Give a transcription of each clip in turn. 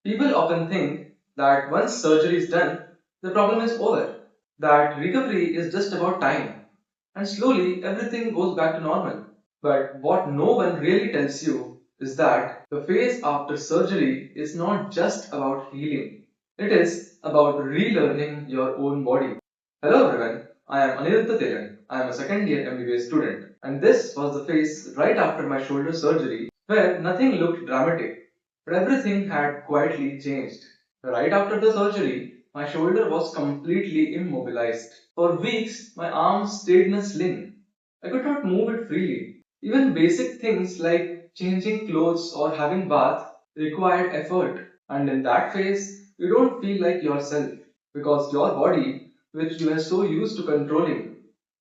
People often think that once surgery is done, the problem is over, that recovery is just about time, and slowly everything goes back to normal. But what no one really tells you is that the phase after surgery is not just about healing, it is about relearning your own body. Hello everyone, I am Aniruddha Telang. I am a second year MBBS student, and this was the phase right after my shoulder surgery where nothing looked dramatic, but everything had quietly changed. Right after the surgery, my shoulder was completely immobilized. For weeks, my arm stayed in a sling. I could not move it freely. Even basic things like changing clothes or having bath required effort. And in that phase, you don't feel like yourself because your body, which you are so used to controlling,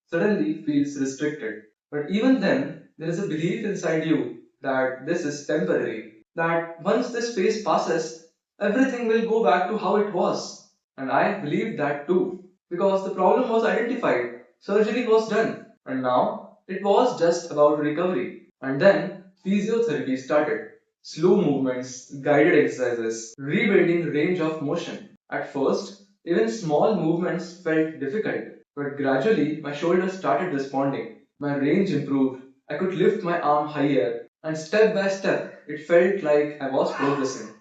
suddenly feels restricted. But even then, there is a belief inside you that this is temporary, that once this phase passes, everything will go back to how it was. And I believed that too, because the problem was identified, surgery was done, and now it was just about recovery. And then physiotherapy started. Slow movements, guided exercises, rebuilding range of motion. At first, even small movements felt difficult, but gradually my shoulders started responding. My range improved. I could lift my arm higher, and step by step, it felt like I was progressing.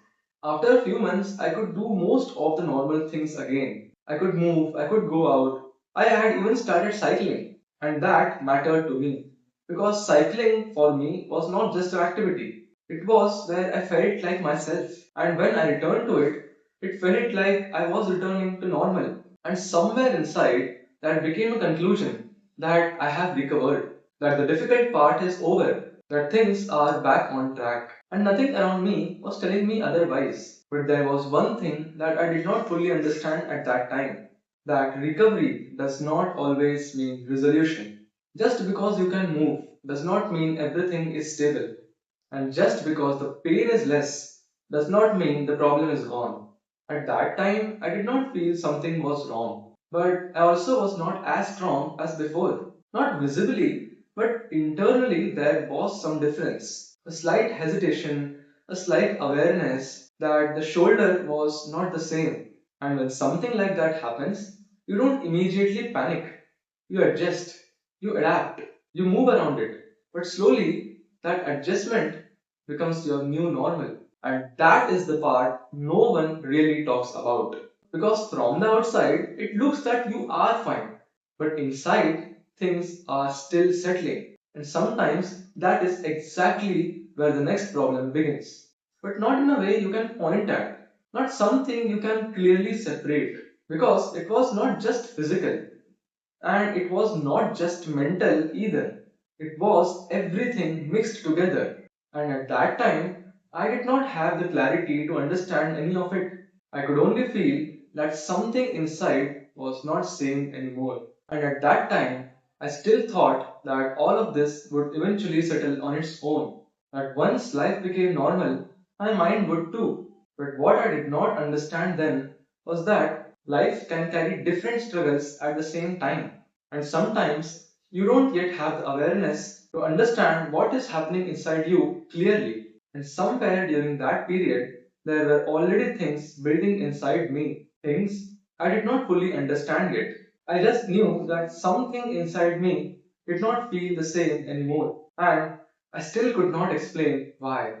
After a few months, I could do most of the normal things again. I could move, I could go out. I had even started cycling, and that mattered to me because cycling for me was not just an activity, it was where I felt like myself. And when I returned to it, it felt like I was returning to normal. And somewhere inside, that became a conclusion that I have recovered, that the difficult part is over, that things are back on track. And nothing around me was telling me otherwise. But there was one thing that I did not fully understand at that time, that recovery does not always mean resolution. Just because you can move does not mean everything is stable. And just because the pain is less does not mean the problem is gone. At that time, I did not feel something was wrong, but I also was not as strong as before. Not visibly, but internally, there was some difference. A slight hesitation, a slight awareness that the shoulder was not the same. And when something like that happens, you don't immediately panic. You adjust, you adapt, you move around it. But slowly, that adjustment becomes your new normal. And that is the part no one really talks about. Because from the outside, it looks that you are fine. But inside, things are still settling. And sometimes that is exactly where the next problem begins. But not in a way you can point at, not something you can clearly separate. Because it was not just physical, and it was not just mental either. It was everything mixed together. And at that time, I did not have the clarity to understand any of it. I could only feel that something inside was not sane anymore. And at that time, I still thought that all of this would eventually settle on its own. That once life became normal, my mind would too. But what I did not understand then was that life can carry different struggles at the same time. And sometimes you don't yet have the awareness to understand what is happening inside you clearly. And somewhere during that period, there were already things building inside me, things I did not fully understand yet. I just knew that something inside me did not feel the same anymore, and I still could not explain why.